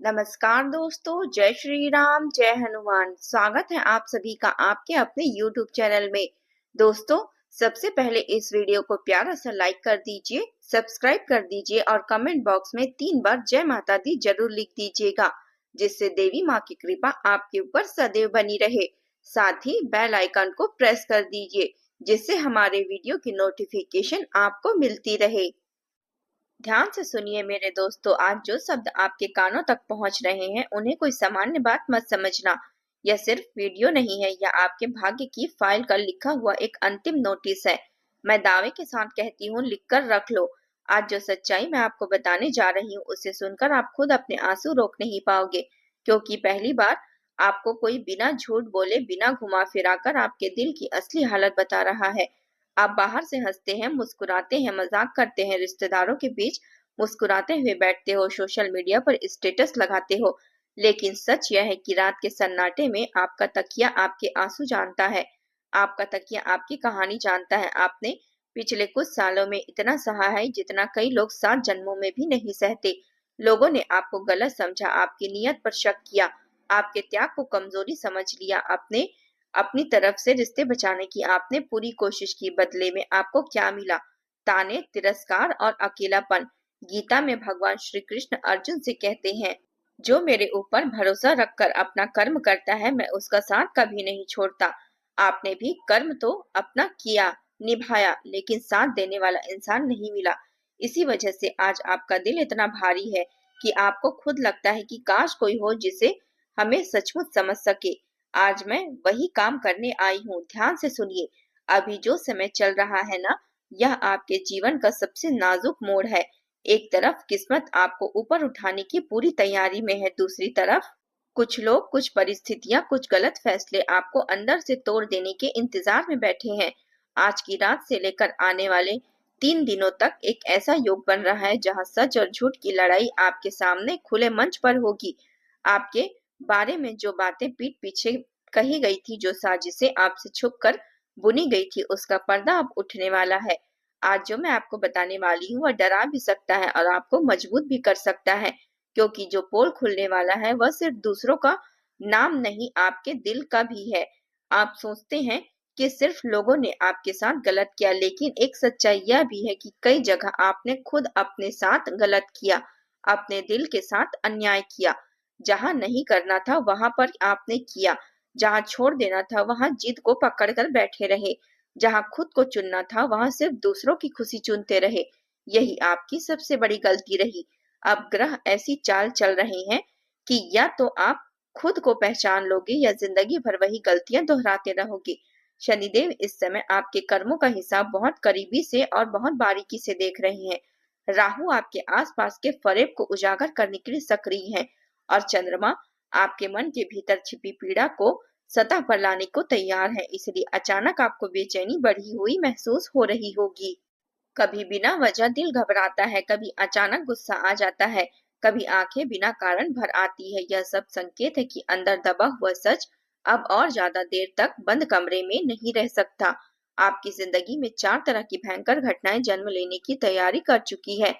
नमस्कार दोस्तों, जय श्री राम, जय हनुमान। स्वागत है आप सभी का आपके अपने YouTube चैनल में। दोस्तों, सबसे पहले इस वीडियो को प्यारा सा लाइक कर दीजिए, सब्सक्राइब कर दीजिए और कमेंट बॉक्स में 3 बार जय माता दी जरूर लिख दीजिएगा, जिससे देवी माँ की कृपा आपके ऊपर सदैव बनी रहे। साथ ही बेल आइकन को प्रेस कर दीजिए, जिससे हमारे वीडियो की नोटिफिकेशन आपको मिलती रहे। ध्यान से सुनिए मेरे दोस्तों, आज जो शब्द आपके कानों तक पहुंच रहे हैं उन्हें कोई सामान्य बात मत समझना। यह सिर्फ वीडियो नहीं है, यह आपके भाग्य की फाइल का लिखा हुआ एक अंतिम नोटिस है। मैं दावे के साथ कहती हूँ, लिख कर रख लो। आज जो सच्चाई मैं आपको बताने जा रही हूँ उसे सुनकर आप खुद अपने आंसू रोक नहीं पाओगे, क्योंकि पहली बार आपको कोई बिना झूठ बोले, बिना घुमा फिरा कर आपके दिल की असली हालत बता रहा है। आप बाहर से हंसते हैं, मुस्कुराते हैं, मजाक करते हैं, रिश्तेदारों के बीच मुस्कुराते हुए बैठते हो, सोशल मीडिया पर स्टेटस लगाते हो, लेकिन सच यह है कि रात के सन्नाटे में आपका तकिया आपके आंसू जानता है। आपका तकिया आपकी कहानी जानता है। आपने पिछले कुछ सालों में इतना सहा है जितना कई लोग 7 जन्मों में भी नहीं सहते। लोगों ने आपको गलत समझा, आपकी नीयत पर शक किया, आपके त्याग को कमजोरी समझ लिया। अपने अपनी तरफ से रिश्ते बचाने की आपने पूरी कोशिश की, बदले में आपको क्या मिला? ताने, तिरस्कार और अकेलापन। गीता में भगवान श्री कृष्ण अर्जुन से कहते हैं, जो मेरे ऊपर भरोसा रखकर अपना कर्म करता है, मैं उसका साथ कभी नहीं छोड़ता। आपने भी कर्म तो अपना किया, निभाया, लेकिन साथ देने वाला इंसान नहीं मिला। इसी वजह से आज आपका दिल इतना भारी है कि आपको खुद लगता है कि काश कोई हो जिसे हमें सचमुच समझ सके। आज मैं वही काम करने आई हूँ। ध्यान से सुनिए, अभी जो समय चल रहा है ना, यह आपके जीवन का सबसे नाजुक मोड़ है। एक तरफ किस्मत आपको ऊपर उठाने की पूरी तैयारी में है, दूसरी तरफ कुछ लोग, कुछ परिस्थितियां, कुछ गलत फैसले आपको अंदर से तोड़ देने के इंतजार में बैठे हैं। आज की रात से लेकर आने वाले 3 दिनों तक एक ऐसा योग बन रहा है जहां सच और झूठ की लड़ाई आपके सामने खुले मंच पर होगी। आपके बारे में जो बातें पीठ पीछे कही गई थी, जो साजिशें आपसे छुपकर बुनी गई थी, उसका पर्दा अब उठने वाला है। आज जो मैं आपको बताने वाली हूँ वह डरा भी सकता है और आपको मजबूत भी कर सकता है, क्योंकि जो पोल खुलने वाला है वह सिर्फ दूसरों का नाम नहीं, आपके दिल का भी है। आप सोचते हैं कि सिर्फ लोगों ने आपके साथ गलत किया, लेकिन एक सच्चाई यह भी है कि कई जगह आपने खुद अपने साथ गलत किया, अपने दिल के साथ अन्याय किया। जहां नहीं करना था वहां पर आपने किया, जहां छोड़ देना था वहां जिद को पकड़कर बैठे रहे, जहां खुद को चुनना था वहां सिर्फ दूसरों की खुशी चुनते रहे। यही आपकी सबसे बड़ी गलती रही। अब ग्रह ऐसी चाल चल रहे हैं कि या तो आप खुद को पहचान लोगे या जिंदगी भर वही गलतियां दोहराते रहोगे। शनिदेव इस समय आपके कर्मों का हिसाब बहुत करीबी से और बहुत बारीकी से देख रहे हैं। राहु आपके आसपास के फरेब को उजागर करने के लिए सक्रिय है और चंद्रमा आपके मन के भीतर छिपी पीड़ा को सतह पर लाने को तैयार है। इसलिए अचानक आपको बेचैनी बढ़ी हुई महसूस हो रही होगी। कभी बिना वजह दिल घबराता है, कभी अचानक गुस्सा आ जाता है, कभी आंखें बिना कारण भर आती है। यह सब संकेत है कि अंदर दबा हुआ सच अब और ज्यादा देर तक बंद कमरे में नहीं रह सकता। आपकी जिंदगी में 4 तरह की भयंकर घटनाएं जन्म लेने की तैयारी कर चुकी है।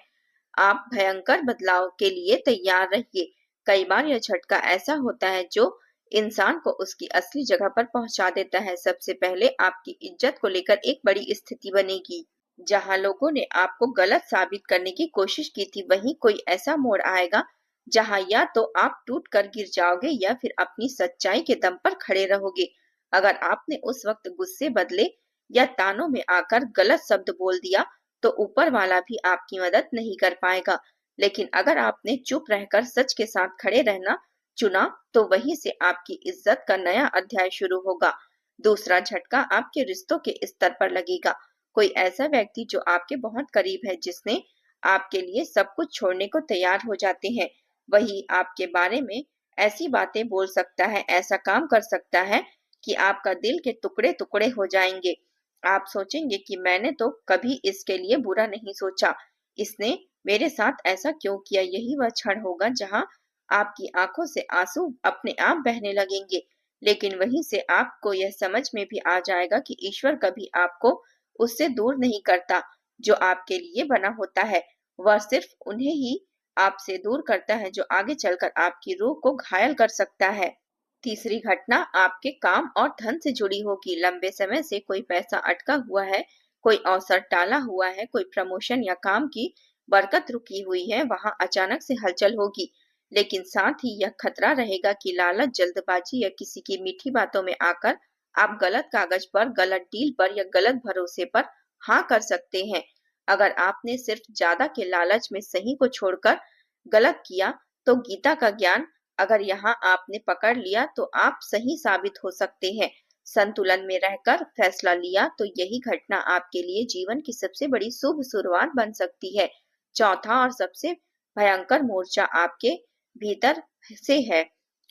आप भयंकर बदलाव के लिए तैयार रहिए। कई बार यह झटका ऐसा होता है जो इंसान को उसकी असली जगह पर पहुंचा देता है। सबसे पहले आपकी इज्जत को लेकर एक बड़ी स्थिति बनेगी। जहां लोगों ने आपको गलत साबित करने की कोशिश की थी, वहीं कोई ऐसा मोड़ आएगा जहां या तो आप टूट कर गिर जाओगे या फिर अपनी सच्चाई के दम पर खड़े रहोगे। अगर आपने उस वक्त गुस्से बदले या तानों में आकर गलत शब्द बोल दिया, तो ऊपर वाला भी आपकी मदद नहीं कर पाएगा। लेकिन अगर आपने चुप रहकर सच के साथ खड़े रहना चुना, तो वहीं से आपकी इज्जत का नया अध्याय शुरू होगा। दूसरा झटका आपके रिश्तों के स्तर पर लगेगा। कोई ऐसा व्यक्ति जो आपके बहुत करीब है, जिसने आपके लिए सब कुछ छोड़ने को तैयार हो जाते हैं, वही आपके बारे में ऐसी बातें बोल सकता है, ऐसा काम कर सकता है कि आपका दिल के टुकड़े टुकड़े हो जाएंगे। आप सोचेंगे कि मैंने तो कभी इसके लिए बुरा नहीं सोचा, इसने मेरे साथ ऐसा क्यों किया। यही वह क्षण होगा जहां आपकी आंखों से आंसू अपने आप बहने लगेंगे। लेकिन वहीं से आपको यह समझ में भी आ जाएगा कि ईश्वर कभी आपको उससे दूर नहीं करता जो आपके लिए बना होता है। वह सिर्फ उन्हें ही आपसे दूर करता है, जो आगे चलकर आपकी रूह को घायल कर सकता है। तीसरी घटना आपके काम और धन से जुड़ी होगी। लंबे समय से कोई पैसा अटका हुआ है, कोई अवसर टाला हुआ है, कोई प्रमोशन या काम की बरकत रुकी हुई है, वहां अचानक से हलचल होगी। लेकिन साथ ही यह खतरा रहेगा कि लालच, जल्दबाजी या किसी की मीठी बातों में आकर आप गलत कागज पर, गलत डील पर या गलत भरोसे पर हाँ कर सकते हैं। अगर आपने सिर्फ ज्यादा के लालच में सही को छोड़कर गलत किया, तो गीता का ज्ञान अगर यहाँ आपने पकड़ लिया तो आप सही साबित हो सकते हैं। संतुलन में रहकर फैसला लिया तो यही घटना आपके लिए जीवन की सबसे बड़ी शुभ शुरुआत बन सकती है। चौथा और सबसे भयंकर मोर्चा आपके भीतर से है।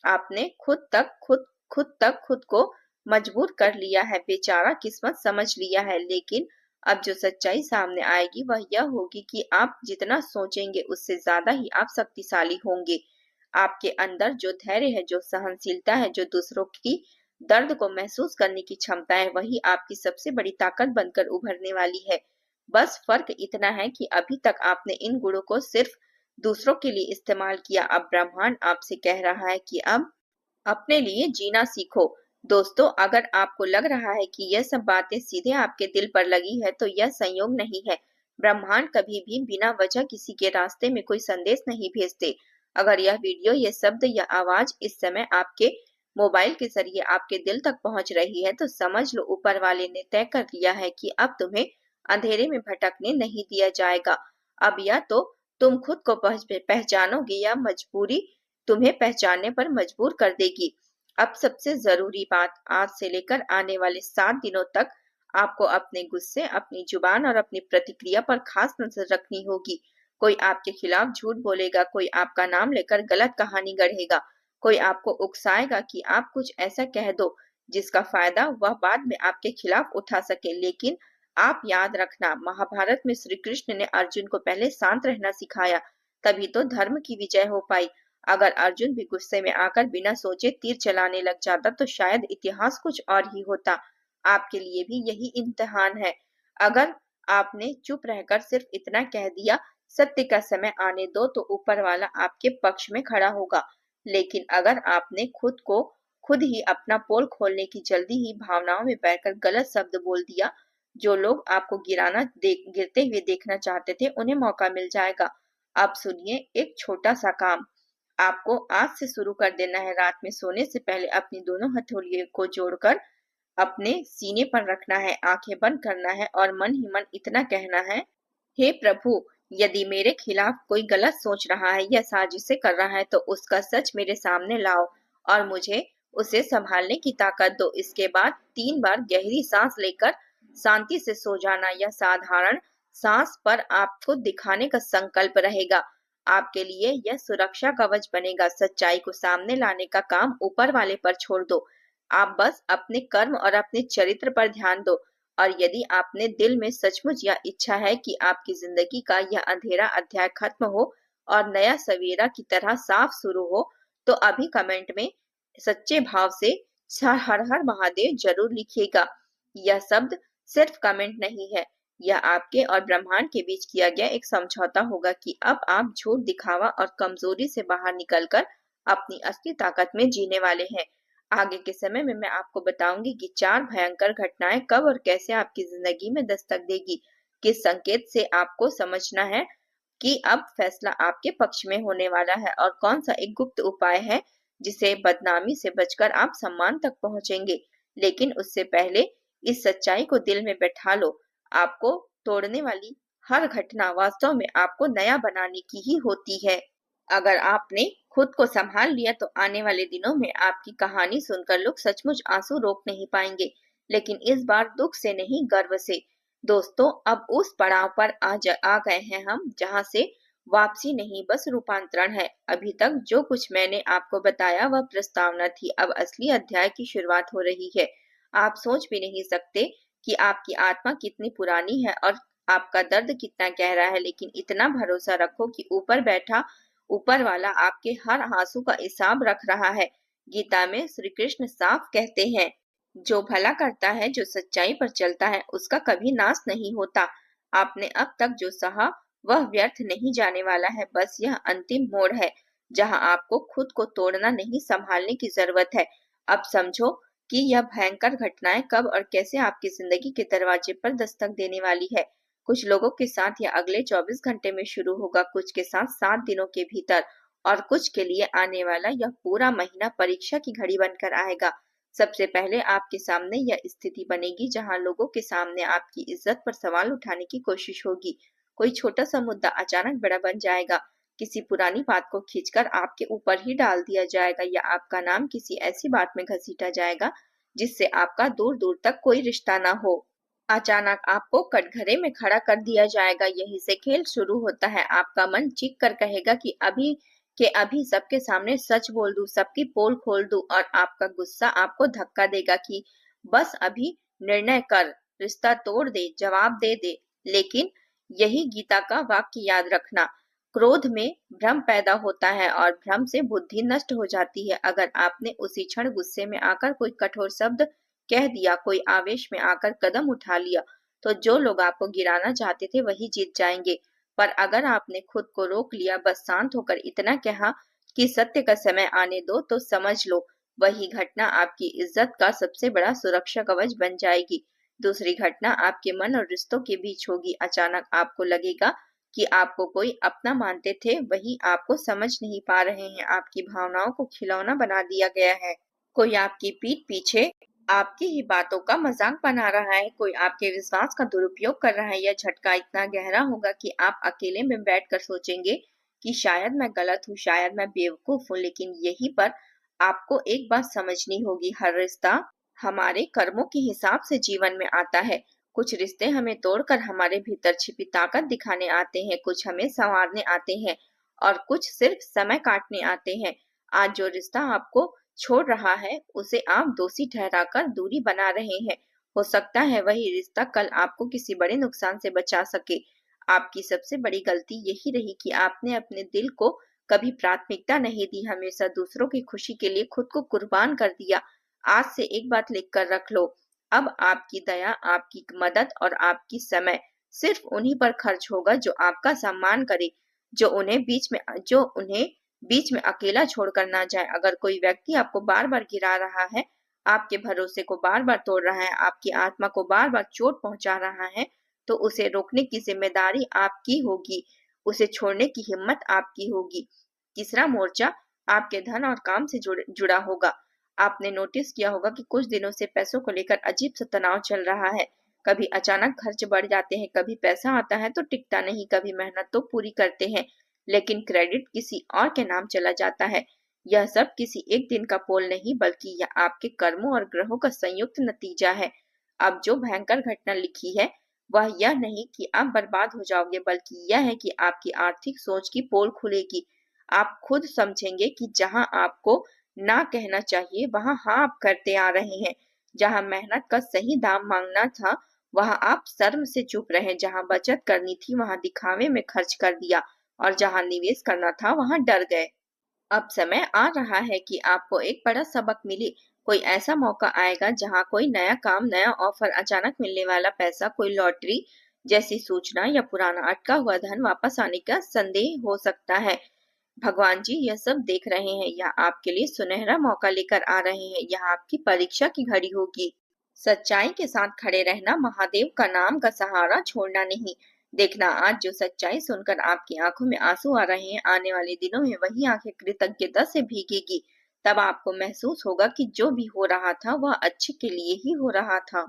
आपने खुद को मजबूर कर लिया है, बेचारा किस्मत समझ लिया है। लेकिन अब जो सच्चाई सामने आएगी वह यह होगी कि आप जितना सोचेंगे उससे ज्यादा ही आप शक्तिशाली होंगे। आपके अंदर जो धैर्य है, जो सहनशीलता है, जो दूसरों की दर्द को महसूस करने की क्षमता है, वही आपकी सबसे बड़ी ताकत बनकर उभरने वाली है। बस फर्क इतना है कि अभी तक आपने इन गुणों को सिर्फ दूसरों के लिए इस्तेमाल किया। अब ब्रह्मांड आपसे कह रहा है कि अब अपने लिए जीना सीखो। दोस्तों, अगर आपको लग रहा है कि यह सब बातें सीधे आपके दिल पर लगी है, तो यह संयोग नहीं है। ब्रह्मांड कभी भी बिना वजह किसी के रास्ते में कोई संदेश नहीं भेजते। अगर यह वीडियो, ये शब्द या आवाज इस समय आपके मोबाइल के जरिए आपके दिल तक पहुंच रही है, तो समझ लो ऊपर वाले ने तय कर लिया है कि अब तुम्हें अंधेरे में भटकने नहीं दिया जाएगा। अब या तो तुम खुद को पहचानोगे या मजबूरी तुम्हें पहचानने पर मजबूर कर देगी। अब सबसे जरूरी बात, आज से लेकर आने वाले 7 दिनों तक आपको अपने गुस्से, अपनी जुबान और अपनी प्रतिक्रिया पर खास नजर रखनी होगी। कोई आपके खिलाफ झूठ बोलेगा, कोई आपका नाम लेकर गलत कहानी गढ़ेगा, कोई आपको उकसाएगा कि आप कुछ ऐसा कह दो जिसका फायदा वह बाद में आपके खिलाफ उठा सके। लेकिन आप याद रखना, महाभारत में श्री कृष्ण ने अर्जुन को पहले शांत रहना सिखाया, तभी तो धर्म की विजय हो पाई। अगर अर्जुन भी गुस्से में आकर बिना सोचे तीर चलाने लग जाता तो शायद इतिहास कुछ और ही होता। आपके लिए भी यही इम्तिहान है। अगर आपने चुप रहकर सिर्फ इतना कह दिया, सत्य का समय आने दो, तो ऊपर वाला आपके पक्ष में खड़ा होगा। लेकिन अगर आपने खुद ही अपना पोल खोलने की जल्दी ही भावनाओं में बहकर गलत शब्द बोल दिया, जो लोग आपको गिरते हुए देखना चाहते थे, उन्हें मौका मिल जाएगा। अब सुनिए एक छोटा सा काम आपको आज से शुरू कर देना है। रात में सोने से पहले अपनी दोनों हथेलियों को जोड़कर अपने सीने पर रखना है, आंखें बंद करना है और मन ही मन इतना कहना है, हे प्रभु, यदि मेरे खिलाफ कोई गलत सोच रहा है या साजिशें कर रहा है, तो उसका सच मेरे सामने लाओ और मुझे उसे संभालने की ताकत दो। इसके बाद 3 बार गहरी सांस लेकर शांति से सो जाना। यह साधारण सांस पर आपको दिखाने का संकल्प रहेगा। आपके लिए यह सुरक्षा कवच बनेगा। सच्चाई को सामने लाने का काम ऊपर वाले पर छोड़ दो। आप बस अपने कर्म और अपने चरित्र पर ध्यान दो। और यदि आपने दिल में सचमुच यह इच्छा है कि आपकी जिंदगी का यह अंधेरा अध्याय खत्म हो और नया सवेरा की तरह साफ शुरू हो, तो अभी कमेंट में सच्चे भाव से हर हर महादेव जरूर लिखिएगा। यह शब्द सिर्फ कमेंट नहीं है, यह आपके और ब्रह्मांड के बीच किया गया एक समझौता होगा कि अब आप झूठ, दिखावा और कमजोरी से बाहर निकलकर अपनी असली ताकत में जीने वाले हैं। आगे के समय में मैं आपको बताऊंगी कि 4 भयंकर घटनाएं कब और कैसे आपकी जिंदगी में दस्तक देगी। किस संकेत से आपको समझना है कि अब फैसला आपके पक्ष में होने वाला है, और कौन सा एक गुप्त उपाय है जिसे बदनामी से बचकर आप सम्मान तक पहुंचेंगे। लेकिन उससे पहले इस सच्चाई को दिल में बैठा लो, आपको तोड़ने वाली हर घटना वास्तव में आपको नया बनाने की ही होती है। अगर आपने खुद को संभाल लिया तो आने वाले दिनों में आपकी कहानी सुनकर लोग सचमुच आंसू रोक नहीं पाएंगे, लेकिन इस बार दुख से नहीं, गर्व से। दोस्तों, अब उस पड़ाव पर आ गए हैं हम जहां से वापसी नहीं, बस रूपांतरण है। अभी तक जो कुछ मैंने आपको बताया वह प्रस्तावना थी, अब असली अध्याय की शुरुआत हो रही है। आप सोच भी नहीं सकते कि आपकी आत्मा कितनी पुरानी है और आपका दर्द कितना गहरा है, लेकिन इतना भरोसा रखो कि ऊपर वाला आपके हर आंसू का हिसाब रख रहा है। गीता में श्री कृष्ण साफ कहते हैं, जो भला करता है, जो सच्चाई पर चलता है, उसका कभी नाश नहीं होता। आपने अब तक जो सहा वह व्यर्थ नहीं जाने वाला है। बस यह अंतिम मोड़ है जहां आपको खुद को तोड़ना नहीं, संभालने की जरूरत है। अब समझो कि यह भयंकर घटनाएं कब और कैसे आपकी जिंदगी के दरवाजे पर दस्तक देने वाली है। कुछ लोगों के साथ यह अगले 24 घंटे में शुरू होगा, कुछ के साथ 7 दिनों के भीतर, और कुछ के लिए आने वाला यह पूरा महीना परीक्षा की घड़ी बनकर आएगा। सबसे पहले आपके सामने यह स्थिति बनेगी जहां लोगों के सामने आपकी इज्जत पर सवाल उठाने की कोशिश होगी। कोई छोटा सा मुद्दा अचानक बड़ा बन जाएगा, किसी पुरानी बात को खींचकर आपके ऊपर ही डाल दिया जाएगा, या आपका नाम किसी ऐसी बात में घसीटा जाएगा जिससे आपका दूर दूर तक कोई रिश्ता ना हो। अचानक आपको कटघरे में खड़ा कर दिया जाएगा। यही से खेल शुरू होता है। आपका मन चीख कर कहेगा कि अभी के अभी सबके सामने सच बोल दूं, सबकी पोल खोल दूं, और आपका गुस्सा आपको धक्का देगा कि बस अभी निर्णय कर, रिश्ता तोड़ दे, जवाब दे दे। लेकिन यही गीता का वाक्य याद रखना, क्रोध में भ्रम पैदा होता है और भ्रम से बुद्धि नष्ट हो जाती है। अगर आपने उसी क्षण गुस्से में आकर कोई कठोर शब्द कह दिया, कोई आवेश में आकर कदम उठा लिया, तो जो लोग आपको गिराना चाहते थे वही जीत जाएंगे। पर अगर आपने खुद को रोक लिया, बस शांत होकर इतना कहा कि सत्य का समय आने दो, तो समझ लो वही घटना आपकी इज्जत का सबसे बड़ा सुरक्षा कवच बन जाएगी। दूसरी घटना आपके मन और रिश्तों के बीच होगी। अचानक आपको लगेगा कि आपको कोई अपना मानते थे, वही आपको समझ नहीं पा रहे हैं। आपकी भावनाओं को खिलौना बना दिया गया है। कोई आपकी पीठ पीछे आपकी ही बातों का मजाक बना रहा है, कोई आपके विश्वास का दुरुपयोग कर रहा है। यह झटका इतना गहरा होगा कि आप अकेले में बैठकर सोचेंगे कि शायद मैं गलत हूँ, शायद मैं बेवकूफ हूँ। लेकिन यहीं पर आपको एक बात समझनी होगी, हर रिश्ता हमारे कर्मों के हिसाब से जीवन में आता है। कुछ रिश्ते हमें तोड़कर हमारे भीतर छिपी ताकत दिखाने आते हैं, कुछ हमें संवारने आते हैं, और कुछ सिर्फ समय काटने आते हैं। आज जो रिश्ता आपको छोड़ रहा है, उसे आप दोषी ठहराकर दूरी बना रहे हैं। हो सकता है वही रिश्ता कल आपको किसी बड़े नुकसान से बचा सके। आपकी सबसे बड़ी गलती यही रही कि आपने अपने दिल को कभी प्राथमिकता नहीं दी, हमेशा दूसरों की खुशी के लिए खुद को कुर्बान कर दिया। आज से एक बात लिख कर रख लो, अब आपकी दया, आपकी मदद और आपकी समय सिर्फ उन्हीं पर खर्च होगा जो आपका सम्मान करे, जो उन्हें बीच में अकेला छोड़कर ना जाए। अगर कोई व्यक्ति आपको बार बार गिरा रहा है, आपके भरोसे को बार बार तोड़ रहा है, आपकी आत्मा को बार बार चोट पहुंचा रहा है, तो उसे रोकने की जिम्मेदारी आपकी होगी, उसे छोड़ने की हिम्मत आपकी होगी। तीसरा मोर्चा आपके धन और काम से जुड़ा होगा। आपने नोटिस किया होगा कि कुछ दिनों से पैसों को लेकर अजीब सा तनाव चल रहा है। कभी अचानक खर्च बढ़ जाते हैं, कभी पैसा आता है तो टिकता नहीं, कभी मेहनत तो पूरी करते हैं लेकिन क्रेडिट किसी और के नाम चला जाता है। यह सब किसी एक दिन का पोल नहीं, बल्कि यह आपके कर्मों और ग्रहों का संयुक्त नतीजा है। अब जो भयंकर घटना लिखी है, वह यह नहीं कि आप बर्बाद हो जाओगे, बल्कि यह है कि आपकी आर्थिक सोच की पोल खुलेगी। आप खुद समझेंगे कि जहां आपको ना कहना चाहिए, वहां हाँ आप करते आ रहे हैं। जहां मेहनत का सही दाम मांगना था, वहां आप शर्म से चुप रहे। जहां बचत करनी थी, वहां दिखावे में खर्च कर दिया, और जहां निवेश करना था वहां डर गए। अब समय आ रहा है कि आपको एक बड़ा सबक मिले। कोई ऐसा मौका आएगा जहां कोई नया काम, नया ऑफर, अचानक मिलने वाला पैसा, कोई लॉटरी जैसी सूचना, या पुराना अटका हुआ धन वापस आने का संदेह हो सकता है। भगवान जी यह सब देख रहे हैं, यह आपके लिए सुनहरा मौका लेकर आ रहे हैं, यह आपकी परीक्षा की घड़ी होगी। सच्चाई के साथ खड़े रहना, महादेव का नाम का सहारा छोड़ना नहीं। देखना, आज जो सच्चाई सुनकर आपकी आंखों में आंसू आ रहे हैं, आने वाले दिनों में वही आंखें कृतज्ञता से भीगेगी। तब आपको महसूस होगा कि जो भी हो रहा था वह अच्छे के लिए ही हो रहा था।